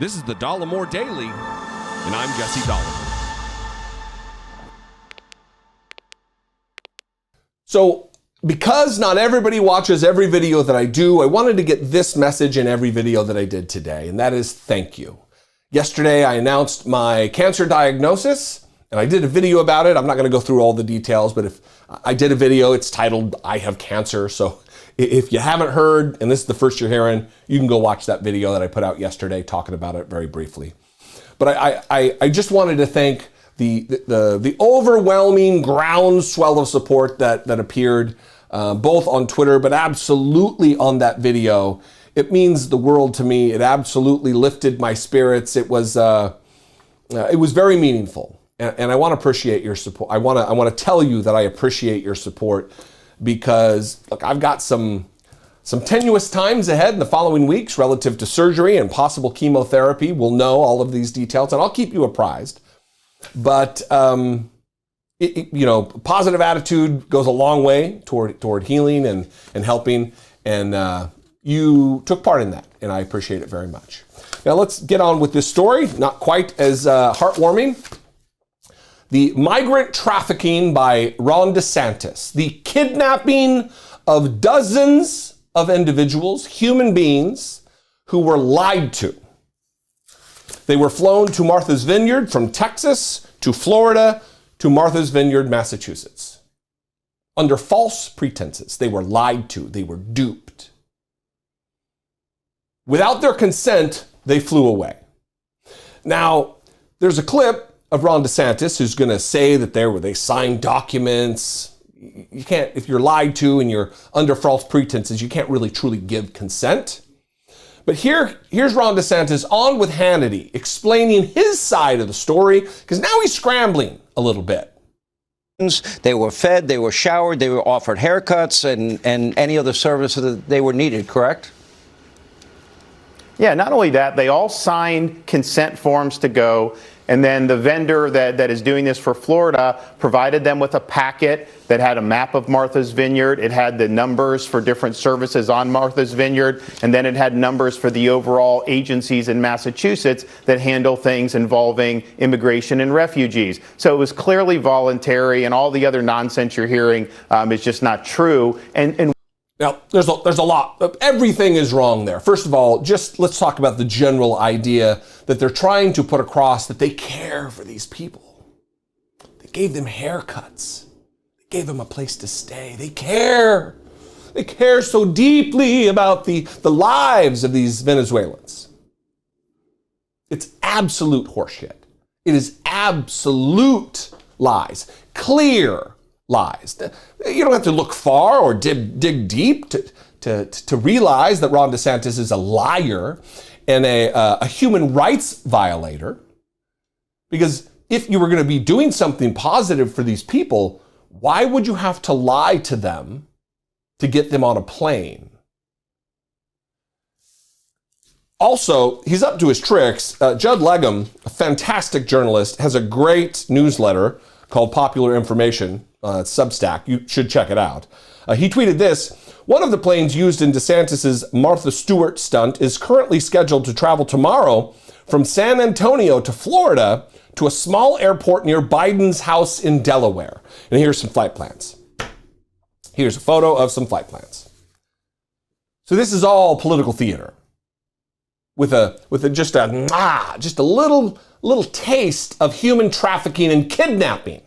This is the Dollemore Daily, and I'm Jesse Dollemore. So, because not everybody watches every video that I do, I wanted to get this message in every video that I did today, and that is thank you. Yesterday, I announced my cancer diagnosis, and I did a video about it. I'm not going to go through all the details, but if I did a video, it's titled, I Have Cancer. So if you haven't heard, and this is the first you're hearing, you can go watch that video that I put out yesterday talking about it very briefly. But I just wanted to thank the overwhelming groundswell of support that appeared both on Twitter, but absolutely on that video. It means the world to me. It absolutely lifted my spirits. It was very meaningful, and I want to appreciate your support. I want to tell you that I appreciate your support because look, I've got some tenuous times ahead in the following weeks relative to surgery and possible chemotherapy. We'll know all of these details, and I'll keep you apprised. But positive attitude goes a long way toward healing and helping, and you took part in that, and I appreciate it very much. Now let's get on with this story. Not quite as heartwarming. The migrant trafficking by Ron DeSantis, the kidnapping of dozens of individuals, human beings, who were lied to. They were flown to Martha's Vineyard from Texas to Florida to Martha's Vineyard, Massachusetts. Under false pretenses, they were lied to, they were duped. Without their consent, they flew away. Now, there's a clip of Ron DeSantis who's going to say that they signed documents. You can't, if you're lied to and you're under false pretenses, you can't really truly give consent. But here's Ron DeSantis on with Hannity explaining his side of the story, because now he's scrambling a little bit. They were fed, they were showered, they were offered haircuts and any other services that they were needed, correct? Yeah, not only that, they all signed consent forms to go. And then the vendor that is doing this for Florida provided them with a packet that had a map of Martha's Vineyard. It had the numbers for different services on Martha's Vineyard. And then it had numbers for the overall agencies in Massachusetts that handle things involving immigration and refugees. So it was clearly voluntary, and all the other nonsense you're hearing is just not true. And now, there's a lot. Everything is wrong there. First of all, just let's talk about the general idea that they're trying to put across that they care for these people. They gave them haircuts. They gave them a place to stay. They care. They care so deeply about the lives of these Venezuelans. It's absolute horseshit. It is absolute lies. Clear lies. You don't have to look far or dig deep to realize that Ron DeSantis is a liar and a human rights violator. Because if you were going to be doing something positive for these people, why would you have to lie to them to get them on a plane? Also, he's up to his tricks. Judd Legum, a fantastic journalist, has a great newsletter called Popular Information. Substack. You should check it out. He tweeted this: one of the planes used in DeSantis's Martha Stewart stunt is currently scheduled to travel tomorrow from San Antonio to Florida to a small airport near Biden's house in Delaware. And here's some flight plans. Here's a photo of some flight plans. So this is all political theater with just a little taste of human trafficking and kidnapping.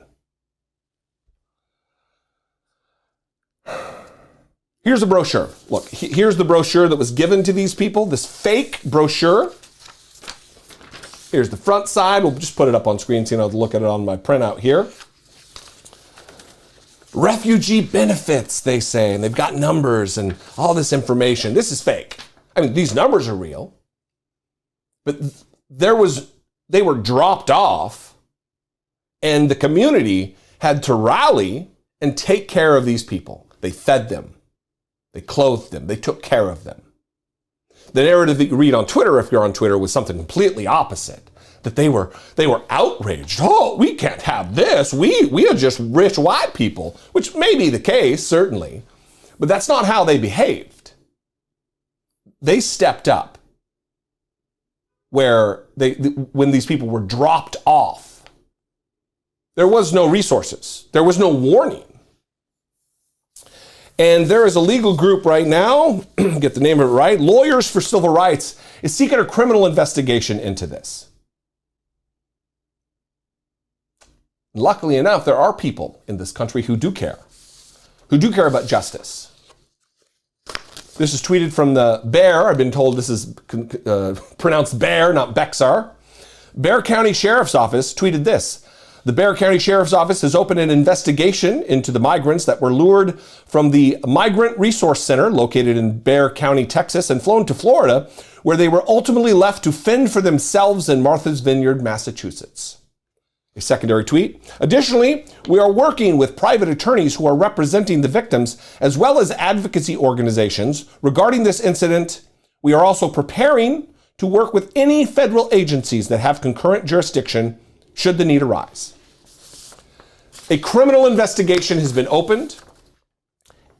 Here's a brochure. Look, here's the brochure that was given to these people, this fake brochure. Here's the front side. We'll just put it up on screen so you don't have to look at it on my printout here. Refugee benefits, they say, and they've got numbers and all this information. This is fake. I mean, these numbers are real, but they were dropped off, and the community had to rally and take care of these people. They fed them. They clothed them. They took care of them. The narrative that you read on Twitter, if you're on Twitter, was something completely opposite. That they were outraged. Oh, we can't have this. We are just rich white people, which may be the case, certainly. But that's not how they behaved. They stepped up. where when these people were dropped off. There was no resources. There was no warning. And there is a legal group right now, get the name of it right, Lawyers for Civil Rights, is seeking a criminal investigation into this. Luckily enough, there are people in this country who do care about justice. This is tweeted from the Bear. I've been told this is pronounced Bear, not Bexar. Bexar County Sheriff's Office tweeted this. The Bexar County Sheriff's Office has opened an investigation into the migrants that were lured from the Migrant Resource Center located in Bexar County, Texas, and flown to Florida, where they were ultimately left to fend for themselves in Martha's Vineyard, Massachusetts. A secondary tweet. Additionally, we are working with private attorneys who are representing the victims, as well as advocacy organizations regarding this incident. We are also preparing to work with any federal agencies that have concurrent jurisdiction should the need arise. A criminal investigation has been opened,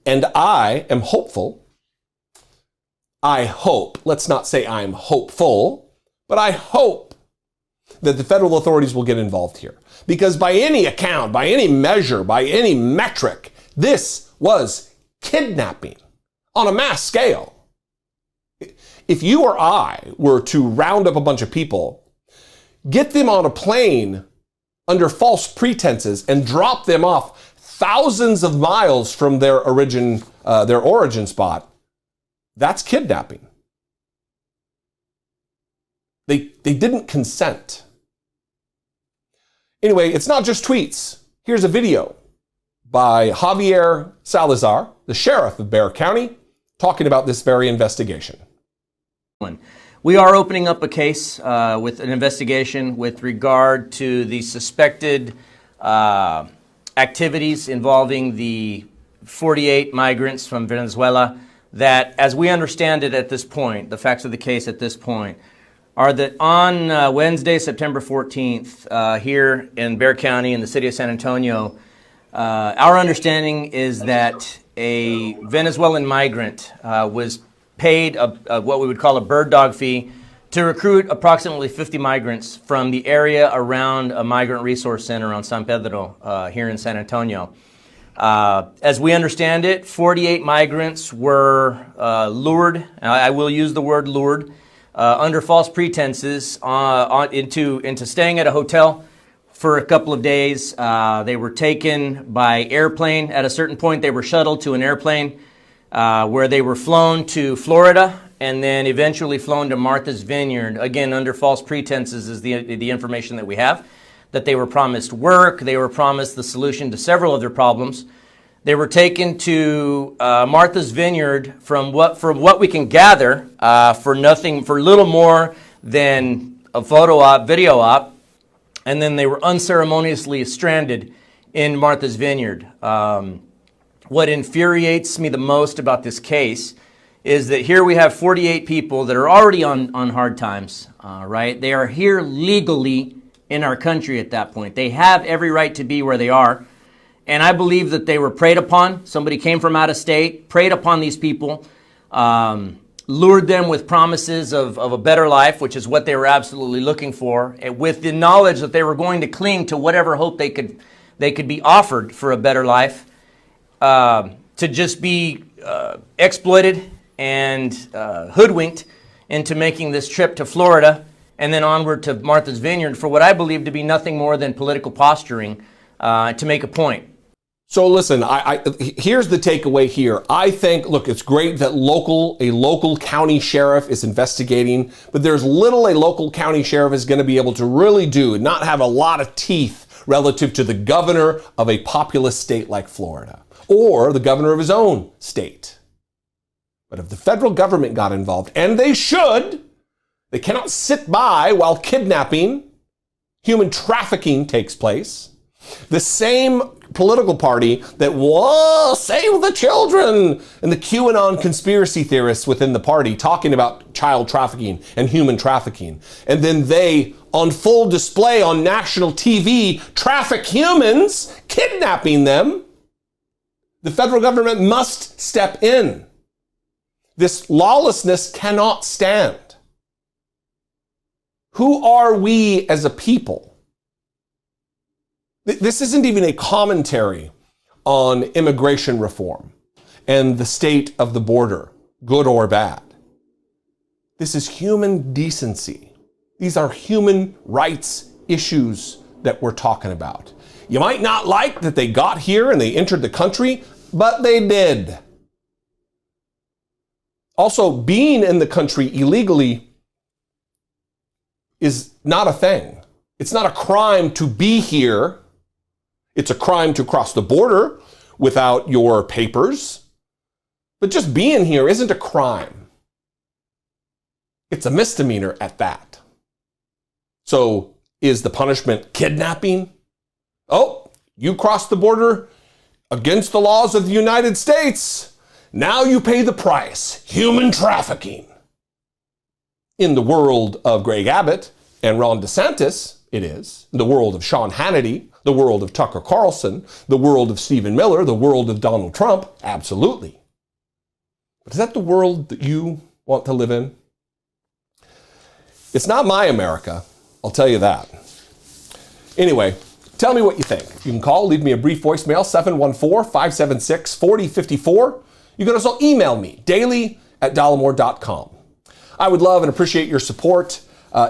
and I am hopeful. I hope, let's not say I'm hopeful, but I hope that the federal authorities will get involved here. Because by any account, by any measure, by any metric, this was kidnapping on a mass scale. If you or I were to round up a bunch of people, get them on a plane under false pretenses and drop them off thousands of miles from their origin spot, that's kidnapping. They didn't consent. Anyway, it's not just tweets. Here's a video by Javier Salazar, the sheriff of Bexar County, talking about this very investigation. We are opening up a case with an investigation with regard to the suspected activities involving the 48 migrants from Venezuela that, as we understand it at this point, the facts of the case at this point, are that on Wednesday, September 14th, here in Bexar County in the city of San Antonio, our understanding is that a Venezuelan migrant was paid what we would call a bird dog fee to recruit approximately 50 migrants from the area around a migrant resource center on San Pedro here in San Antonio. As we understand it, 48 migrants were lured, I will use the word lured, under false pretenses into staying at a hotel for a couple of days. They were taken by airplane. At a certain point, they were shuttled to an airplane where they were flown to Florida and then eventually flown to Martha's Vineyard, again, under false pretenses is the information that we have, that they were promised work, they were promised the solution to several of their problems. They were taken to Martha's Vineyard from what we can gather for little more than a photo op, video op, and then they were unceremoniously stranded in Martha's Vineyard. What infuriates me the most about this case is that here we have 48 people that are already on hard times, right? They are here legally in our country at that point. They have every right to be where they are. And I believe that they were preyed upon. Somebody came from out of state, preyed upon these people, lured them with promises of a better life, which is what they were absolutely looking for, with the knowledge that they were going to cling to whatever hope they could be offered for a better life, to just be exploited and hoodwinked into making this trip to Florida and then onward to Martha's Vineyard for what I believe to be nothing more than political posturing to make a point. So listen, here's the takeaway here. I think, look, it's great that a local county sheriff is investigating, but there's little a local county sheriff is going to be able to really do, not have a lot of teeth relative to the governor of a populous state like Florida or the governor of his own state. But if the federal government got involved, and they should, they cannot sit by while kidnapping, human trafficking takes place. The same political party that, whoa, save the children, and the QAnon conspiracy theorists within the party talking about child trafficking and human trafficking. And then they, on full display on national TV, traffic humans, kidnapping them. The federal government must step in. This lawlessness cannot stand. Who are we as a people? This isn't even a commentary on immigration reform and the state of the border, good or bad. This is human decency. These are human rights issues that we're talking about. You might not like that they got here and they entered the country, but they did. Also, being in the country illegally is not a thing. It's not a crime to be here. It's a crime to cross the border without your papers. But just being here isn't a crime. It's a misdemeanor at that. So is the punishment kidnapping? Oh, you crossed the border against the laws of the United States. Now you pay the price. Human trafficking. In the world of Greg Abbott and Ron DeSantis, it is. In the world of Sean Hannity, the world of Tucker Carlson, the world of Stephen Miller, the world of Donald Trump, absolutely. But is that the world that you want to live in? It's not my America, I'll tell you that. Anyway, tell me what you think. You can call, leave me a brief voicemail, 714-576-4054. You can also email me, daily@dollemore.com. I would love and appreciate your support.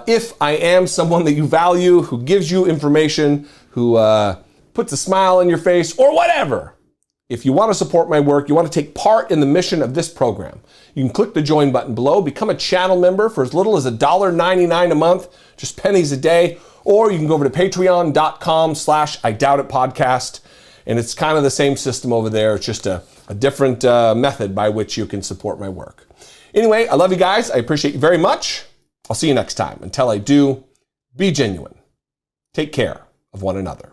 If I am someone that you value, who gives you information, who puts a smile on your face, or whatever, if you want to support my work, you want to take part in the mission of this program, you can click the join button below, become a channel member for as little as $1.99 a month, just pennies a day, or you can go over to patreon.com/IDoubtItPodcast, and it's kind of the same system over there. It's just a different method by which you can support my work. Anyway, I love you guys. I appreciate you very much. I'll see you next time. Until I do, be genuine. Take care of one another.